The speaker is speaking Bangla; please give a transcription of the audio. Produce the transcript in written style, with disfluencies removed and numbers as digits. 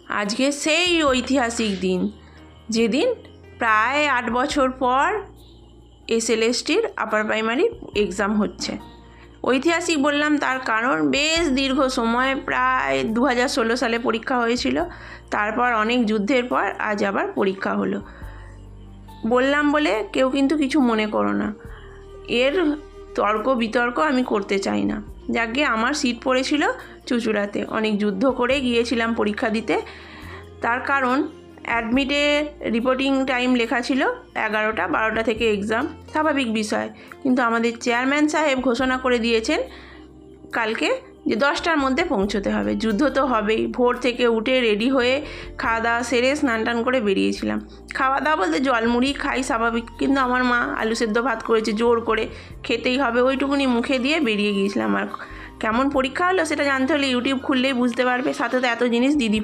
আজকে সেই ঐতিহাসিক দিন, যেদিন প্রায় 8 বছর পর এসএলএসটির আপার প্রাইমারি এক্সাম হচ্ছে। ঐতিহাসিক বললাম তার কারণ বেশ দীর্ঘ সময়, প্রায় 2016 সালে পরীক্ষা হয়েছিল, তারপর অনেক যুদ্ধের পর আজ আবার পরীক্ষা হলো। বললাম বলে কেউ কিন্তু কিছু মনে করো না, এর তর্ক বিতর্ক আমি করতে চাই না। যাকে আমার সিট পড়েছিল চুঁচুড়াতে, অনেক যুদ্ধ করে গিয়েছিলাম পরীক্ষা দিতে। তার কারণ অ্যাডমিটে রিপোর্টিং টাইম লেখা ছিল 11টা, 12টা থেকে এক্সাম, স্বাভাবিক বিষয়। কিন্তু আমাদের চেয়ারম্যান সাহেব ঘোষণা করে দিয়েছেন কালকে যে 10টার মধ্যে পৌঁছতে হবে। যুদ্ধ তো হবেই। ভোর থেকে উঠে রেডি হয়ে খাওয়া দাওয়া সেরে স্নান টান করে বেরিয়েছিলাম। খাওয়া দাওয়া বলতে জলমুড়ি খাই স্বাভাবিক, কিন্তু আমার মা আলু সেদ্ধ ভাত করেছে, জোর করে খেতেই হবে, ওইটুকুনি মুখে দিয়ে বেরিয়ে গিয়েছিলাম। আর কেমন পরীক্ষা হলো সেটা জানতে হলে ইউটিউব খুললেই বুঝতে পারবে, সাথে তো এত জিনিস দিদি